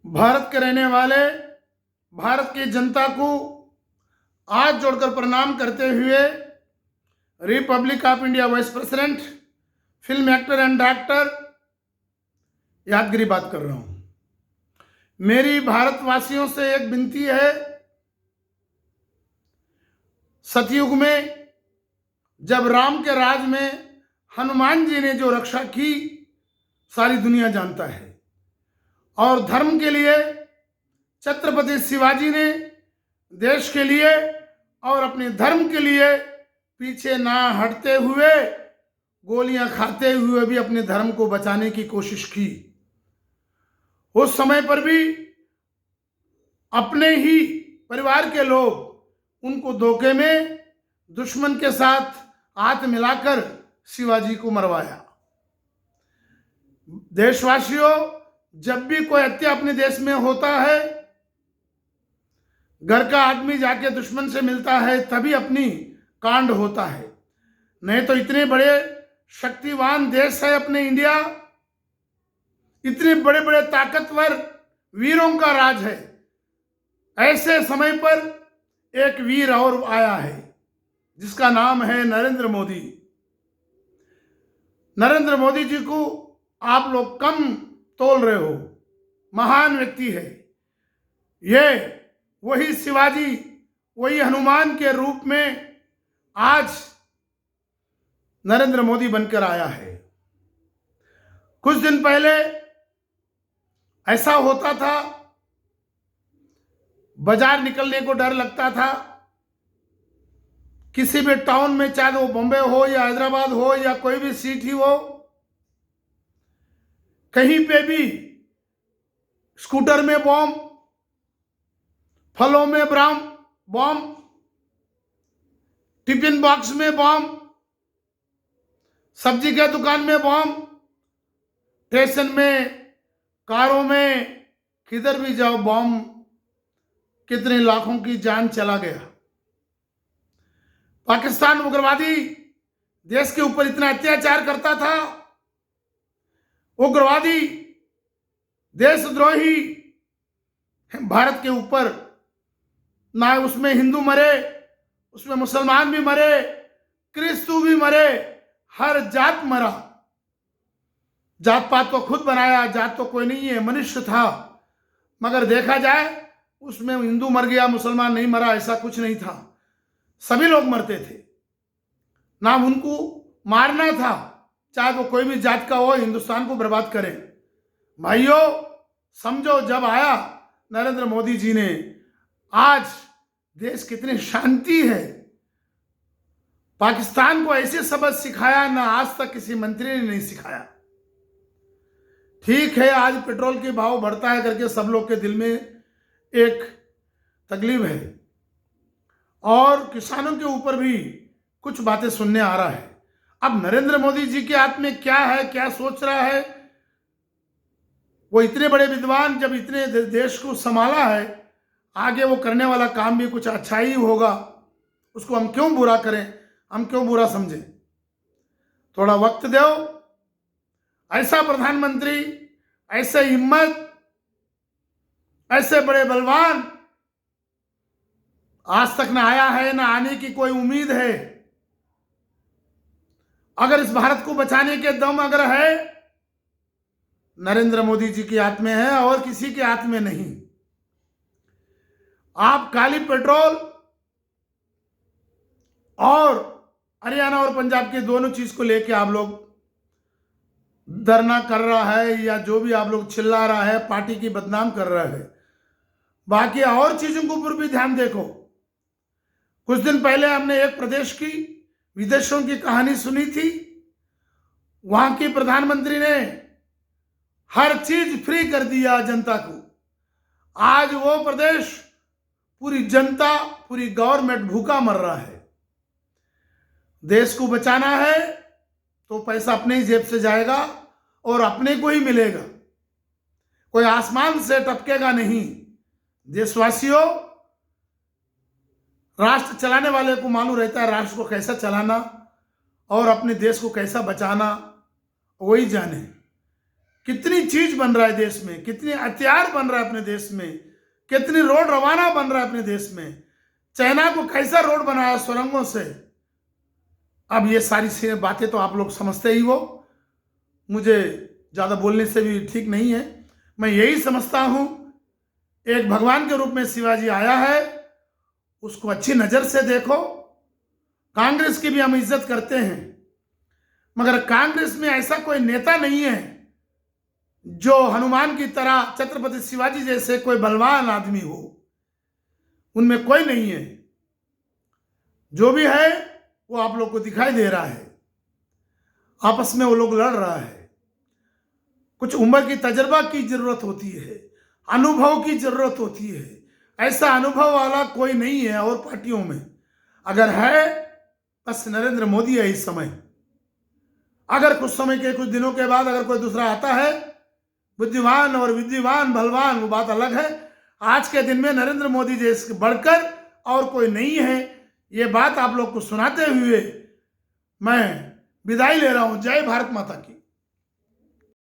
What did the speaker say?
भारत के रहने वाले भारत की जनता को हाथ जोड़कर प्रणाम करते हुए republic of India vice president, film actor and director यादगिरी बात कर रहा हूं। मेरी भारतवासियों से एक विनती है, सतयुग में जब राम के राज में हनुमान जी ने जो रक्षा की सारी दुनिया जानता है, और धर्म के लिए छत्रपति शिवाजी ने देश के लिए और अपने धर्म के लिए पीछे ना हटते हुए गोलियां खाते हुए भी अपने धर्म को बचाने की कोशिश की। उस समय पर भी अपने ही परिवार के लोग उनको धोखे में दुश्मन के साथ हाथ मिलाकर शिवाजी को मरवाया। देशवासियों, जब भी कोई हत्या अपने देश में होता है, घर का आदमी जाके दुश्मन से मिलता है, तभी अपनी कांड होता है। नहीं तो इतने बड़े शक्तिवान देश है अपने इंडिया, इतने बड़े बड़े ताकतवर वीरों का राज है। ऐसे समय पर एक वीर और आया है जिसका नाम है नरेंद्र मोदी। नरेंद्र मोदी जी को आप लोग कम तोल रहे हो, महान व्यक्ति है ये। वही शिवाजी, वही हनुमान के रूप में आज नरेंद्र मोदी बनकर आया है। कुछ दिन पहले ऐसा होता था, बाजार निकलने को डर लगता था। किसी भी टाउन में, चाहे वो बॉम्बे हो या हैदराबाद हो या कोई भी सिटी हो, कहीं पे भी स्कूटर में बॉम्ब, फलों में बॉम्ब, टिफिन बॉक्स में बॉम्ब, सब्जी के दुकान में बॉम्ब, स्टेशन में, कारों में, किधर भी जाओ बॉम्ब। कितने लाखों की जान चला गया। पाकिस्तान उग्रवादी देश के ऊपर इतना अत्याचार करता था, उग्रवादी देशद्रोही भारत के ऊपर, ना उसमें हिंदू मरे, उसमें मुसलमान भी मरे, क्रिस्तु भी मरे, हर जात मरा। जात पात तो खुद बनाया, जात तो कोई नहीं है, मनुष्य था। मगर देखा जाए उसमें हिंदू मर गया, मुसलमान नहीं मरा, ऐसा कुछ नहीं था। सभी लोग मरते थे। ना उनको मारना था, चाहे वो कोई भी जात का हो, हिंदुस्तान को बर्बाद करें। भाइयों समझो, जब आया नरेंद्र मोदी जी ने, आज देश कितनी शांति है। पाकिस्तान को ऐसे सबक सिखाया ना आज तक किसी मंत्री ने नहीं सिखाया। ठीक है, आज पेट्रोल के भाव बढ़ता है करके सब लोग के दिल में एक तकलीफ है, और किसानों के ऊपर भी कुछ बातें सुनने आ रहा है। अब नरेंद्र मोदी जी के हाथ में क्या है, क्या सोच रहा है? वो इतने बड़े विद्वान, जब इतने देश को संभाला है, आगे वो करने वाला काम भी कुछ अच्छा ही होगा। उसको हम क्यों बुरा करें, हम क्यों बुरा समझें? थोड़ा वक्त दो। ऐसा प्रधानमंत्री, ऐसे हिम्मत, ऐसे बड़े बलवान आज तक ना आया है, ना आने की कोई उम्मीद है। अगर इस भारत को बचाने के दम अगर है, नरेंद्र मोदी जी के हाथ में है और किसी के हाथ में नहीं। आप काली पेट्रोल और हरियाणा और पंजाब के दोनों चीज को लेके आप लोग धरना कर रहा है, या जो भी आप लोग चिल्ला रहा है, पार्टी की बदनाम कर रहा है। बाकी और चीजों के ऊपर भी ध्यान देखो। कुछ दिन पहले हमने एक प्रदेश की विदेशों की कहानी सुनी थी। वहां की प्रधानमंत्री ने हर चीज फ्री कर दिया जनता को। आज वो प्रदेश, पूरी जनता, पूरी गवर्नमेंट भूखा मर रहा है। देश को बचाना है तो पैसा अपने ही जेब से जाएगा और अपने को ही मिलेगा, कोई आसमान से टपकेगा नहीं। देशवासियों, राष्ट्र चलाने वाले को मालूम रहता है राष्ट्र को कैसा चलाना और अपने देश को कैसा बचाना, वही जाने। कितनी चीज बन रहा है देश में, कितनी हथियार बन रहा है अपने देश में, कितनी रोड रवाना बन रहा है अपने देश में, चाइना को कैसा रोड बनाया सुरंगों से। अब ये सारी बातें तो आप लोग समझते ही हो, मुझे ज्यादा बोलने से भी ठीक नहीं है। मैं यही समझता हूं, एक भगवान के रूप में शिवाजी आया है, उसको अच्छी नजर से देखो। कांग्रेस की भी हम इज्जत करते हैं, मगर कांग्रेस में ऐसा कोई नेता नहीं है जो हनुमान की तरह छत्रपति शिवाजी जैसे कोई बलवान आदमी हो, उनमें कोई नहीं है। जो भी है वो आप लोग को दिखाई दे रहा है, आपस में वो लोग लड़ रहा है। कुछ उम्र की तजर्बा की जरूरत होती है, अनुभव की जरूरत होती है। ऐसा अनुभव वाला कोई नहीं है और पार्टियों में, अगर है बस नरेंद्र मोदी है इस समय। अगर कुछ समय के कुछ दिनों के बाद अगर कोई दूसरा आता है बुद्धिमान और विद्वान बलवान, वो बात अलग है। आज के दिन में नरेंद्र मोदी जैसे बढ़कर और कोई नहीं है। ये बात आप लोग को सुनाते हुए मैं विदाई ले रहा हूं। जय भारत माता की।